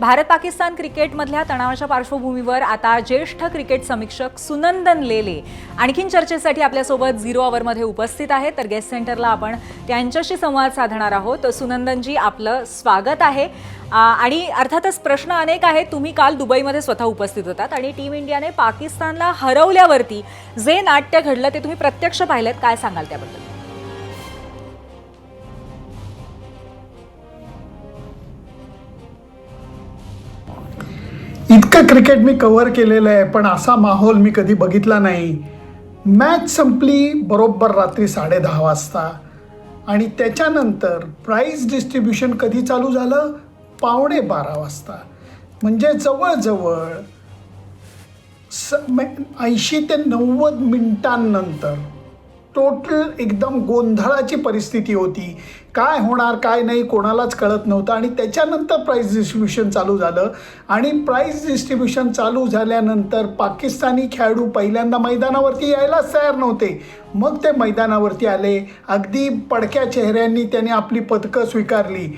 भारत पाकिस्तान क्रिकेटमधल्या तणावाच्या पार्श्वभूमीवर आता ज्येष्ठ क्रिकेट समीक्षक सुनंदन लेले आणखीन चर्चेसाठी आपल्यासोबत 0 ओव्हरमध्ये उपस्थित आहेत. तर गेस्ट सेंटरला आपण त्यांच्याशी संवाद साधणार आहोत. सुनंदनजी, आपलं स्वागत आहे. आणि अर्थातच प्रश्न अनेक आहेत. तुम्ही काल दुबईमध्ये स्वतः उपस्थित होतात आणि टीम इंडियाने पाकिस्तानला हरवल्यावरती जे नाट्य घडलं ते तुम्ही प्रत्यक्ष पाहिलेत. काय सांगाल त्याबद्दल? इतकं क्रिकेट मी कव्हर केलेलं आहे, पण असा माहोल मी कधी बघितला नाही. मॅच संपली बरोबर रात्री 10:30 वाजता आणि त्याच्यानंतर प्राईज डिस्ट्रीब्युशन कधी चालू झालं? 11:15 वाजता. म्हणजे जवळजवळ 80 ते 90 मिनिटांनंतर टोटल एकदम गोंधळाची परिस्थिती होती. काय होणार काय नाही कोणालाच कळत नव्हतं. आणि त्याच्यानंतर प्राईज डिस्ट्रीब्युशन चालू झालं आणि प्राईज डिस्ट्रीब्युशन चालू झाल्यानंतर पाकिस्तानी खेळाडू पहिल्यांदा मैदानावरती यायलाच तयार नव्हते. मग ते मैदानावरती आले. अगदी पडक्या चेहऱ्यांनी त्यांनी आपली पदकं स्वीकारली.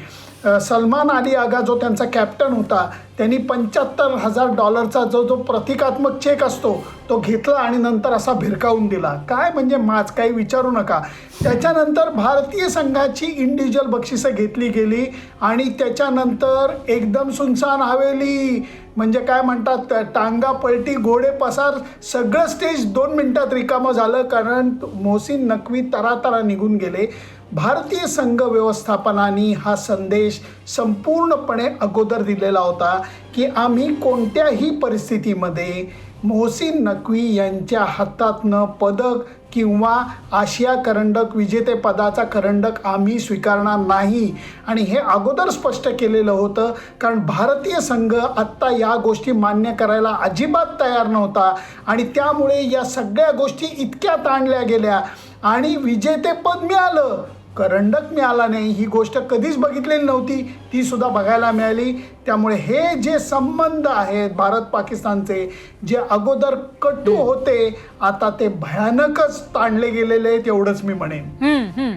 सलमान अली आगा जो त्यांचा कॅप्टन होता त्यांनी $75,000 जो प्रतिकात्मक चेक असतो तो घेतला आणि नंतर असा भिरकावून दिला. काय म्हणजे माच, काही विचारू नका. त्याच्यानंतर भारतीय संघाची इंडिव्हिज्युअल बक्षिसं घेतली गेली आणि त्याच्यानंतर एकदम सुनसान हवेली. म्हणजे काय म्हणतात, टांगा पलटी घोडे पसार, सगळं स्टेज 2 मिनिटात रिकामं झालं. कारण मोहसिन नक्वी तरातरा निघून गेले. भारतीय संघ व्यवस्थापनाने हा संदेश संपूर्णपणे अगोदर दिलेला होता की आम्ही कोणत्याही परिस्थितीमध्ये मोहसिन नक्वी यांच्या हातातनं पदक किंवा आशिया करंडक विजेतेपदाचा करंडक आम्ही स्वीकारणार नाही. आणि हे अगोदर स्पष्ट केलेलं होतं, कारण भारतीय संघ आत्ता या गोष्टी मान्य करायला अजिबात तयार नव्हता. आणि त्यामुळे या सगळ्या गोष्टी इतक्या ताणल्या गेल्या आणि विजेतेपद मिळालं, करंडक मिळाला नाही. ही गोष्ट कधीच बघितलेली नव्हती, ती सुद्धा बघायला मिळाली. त्यामुळे हे जे संबंध आहेत भारत पाकिस्तानचे, जे अगोदर कटू होते, आता ते भयानकच ताणले गेलेले आहेत, एवढंच मी म्हणेन.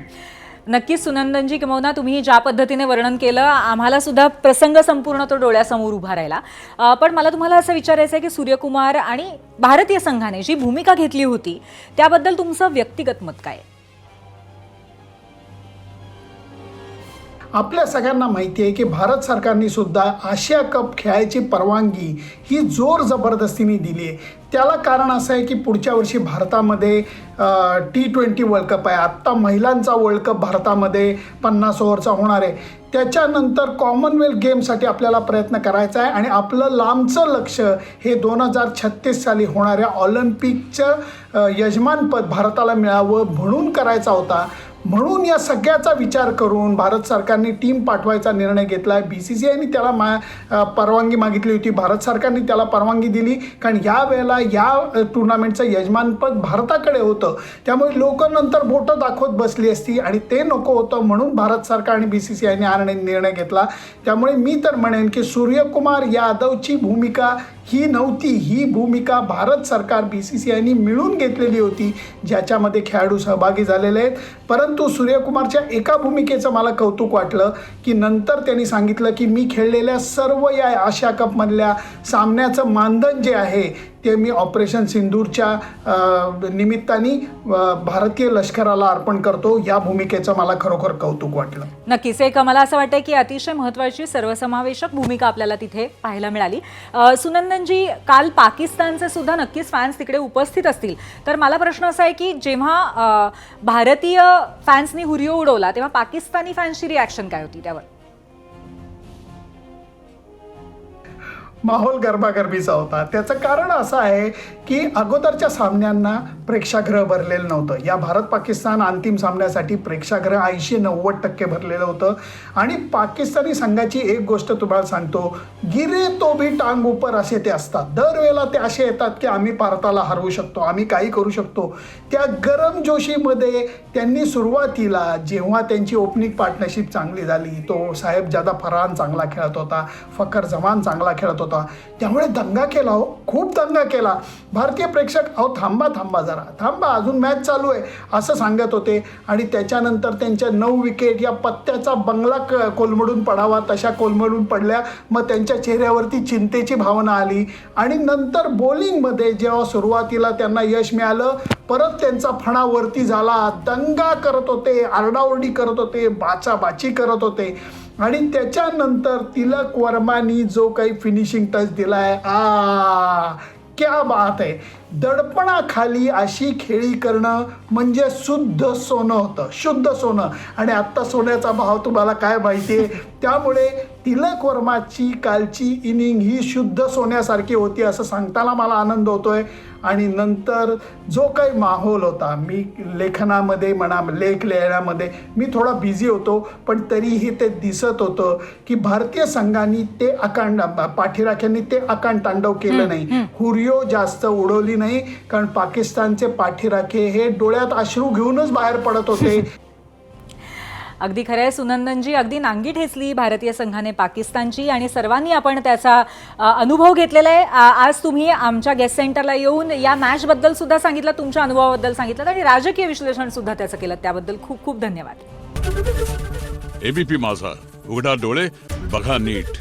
नक्कीच सुनंदनजी, किंवा तुम्ही ज्या पद्धतीने वर्णन केलं, आम्हाला सुद्धा प्रसंग संपूर्ण तो डोळ्यासमोर उभा राहिला. पण मला तुम्हाला असं विचारायचं आहे की सूर्यकुमार आणि भारतीय संघाने जी भूमिका घेतली होती त्याबद्दल तुमचं व्यक्तिगत मत काय? आपल्या सगळ्यांना माहिती आहे की भारत सरकारने सुद्धा आशिया कप खेळायची परवानगी ही जोर जबरदस्तीने दिली आहे. त्याला कारण असं आहे की पुढच्या वर्षी भारतामध्ये T20 वर्ल्ड कप आहे. आत्ता महिलांचा वर्ल्ड कप भारतामध्ये 50 ओव्हरचा होणार आहे. त्याच्यानंतर कॉमनवेल्थ गेमसाठी आपल्याला प्रयत्न करायचा आहे आणि आपलं लांबचं लक्ष हे 2036 साली होणाऱ्या ऑलिम्पिकचं यजमानपद भारताला मिळावं म्हणून करायचा होता. म्हणून या सगळ्याचा विचार करून भारत सरकारने टीम पाठवायचा निर्णय घेतला आहे. BCCIने त्याला परवानगी मागितली होती, भारत सरकारने त्याला परवानगी दिली. कारण यावेळेला या टुर्नामेंटचं यजमानपद भारताकडे होतं. त्यामुळे लोक नंतर बोटं दाखवत बसली असती आणि ते नको होतं, म्हणून भारत सरकार आणि BCCIने हा निर्णय घेतला. त्यामुळे मी तर म्हणेन की सूर्यकुमार यादवची भूमिका ही नव्हती. ही भूमिका भारत सरकार BCCIने मिळून घेतलेली होती, ज्याच्यामध्ये खेळाडू सहभागी झालेले आहेत. परंतु सूर्यकुमारच्या एका भूमिकेचं मला कौतुक वाटलं की नंतर त्यांनी सांगितलं की मी खेळलेल्या सर्व या आशिया कपमधल्या सामन्याचं मानधन जे आहे ते मी ऑपरेशन सिंदूरच्या निमित्ताने भारतीय लष्कराला अर्पण करतो. या भूमिकेचं मला खरोखर कौतुक वाटलं. नक्कीच, एक मला असं वाटतं की अतिशय महत्त्वाची सर्वसमावेशक भूमिका आपल्याला तिथे पाहायला मिळाली. सुनंदनजी, काल पाकिस्तानचे सुद्धा नक्कीच फॅन्स तिकडे उपस्थित असतील. तर मला प्रश्न असा आहे की जेव्हा भारतीय फॅन्सनी हुरियो उडवला तेव्हा पाकिस्तानी फॅन्सची रिॲक्शन काय होती त्यावर? माहोल गरबागरबीचा होता. त्याचं कारण असं आहे की अगोदरच्या सामन्यांना प्रेक्षागृह भरलेलं नव्हतं. या भारत पाकिस्तान अंतिम सामन्यासाठी प्रेक्षागृह 80-90% भरलेलं होतं. आणि पाकिस्तानी संघाची एक गोष्ट तुम्हाला सांगतो, गिरे तो भी टांग ऊपर असे ते असतात. दरवेळेला ते असे येतात की आम्ही भारताला हरवू शकतो, आम्ही काही करू शकतो. त्या गरम जोशीमध्ये त्यांनी सुरुवातीला जेव्हा त्यांची ओपनिंग पार्टनरशिप चांगली झाली, तो साहेबजादा फरहान चांगला खेळत होता, फखर जमान चांगला खेळत होता, त्यामुळे दंगा केला हो, खूप दंगा केला. भारतीय प्रेक्षक अहो थांबा जरा, जरा थांबा, अजून मॅच चालू आहे असं सांगत होते. आणि त्याच्यानंतर त्यांच्या 9 विकेट या पत्त्याचा बंगला कोलमडून पडावा तशा कोलमडून पडल्या. मग त्यांच्या चेहऱ्यावरती चिंतेची भावना आली. आणि नंतर बॉलिंगमध्ये जेव्हा सुरुवातीला त्यांना यश मिळालं, परत त्यांचा फणा वरती झाला. दंगा करत होते, आरडाओरडी करत होते, बाचाबाची करत होते. आणि त्याच्यानंतर तिलक वर्मानी जो काही फिनिशिंग टच दिलाय, क्या बात आहे. दडपणाखाली अशी खेळी करणं म्हणजे शुद्ध सोनं होतं, शुद्ध सोनं. आणि आत्ता सोन्याचा भाव तुम्हाला काय माहिती आहे. त्यामुळे तिलक वर्माची कालची इनिंग ही शुद्ध सोन्यासारखी होती असं सांगताना मला आनंद होतोय. आणि नंतर जो काही माहोल होता, मी लेखनामध्ये म्हणा, लेख लिहिण्यामध्ये मी थोडा बिझी होतो, पण तरीही ते दिसत होतं की भारतीय संघाने ते पाठीराख्यांनी ते अकांड तांडव केलं नाही. हुरियो जास्त उडवली नाही, कारण पाकिस्तानचे पाठीराखे हे डोळ्यात अश्रू घेऊनच बाहेर पडत होते. अगदी खरं आहे सुनंदनजी, अगदी नांगी ठेचली भारतीय संघाने पाकिस्तानची आणि सर्वांनी आपण त्याचा अनुभव घेतलेला आहे. आज तुम्ही आमच्या गेस्ट सेंटरला येऊन या मॅचबद्दल सुद्धा सांगितलं, तुमच्या अनुभवाबद्दल सांगितलं आणि राजकीय विश्लेषण सुद्धा त्याचं केलं, त्याबद्दल खूप खूप धन्यवाद. एबीपी माझा, उघडा डोळे बघा नीट.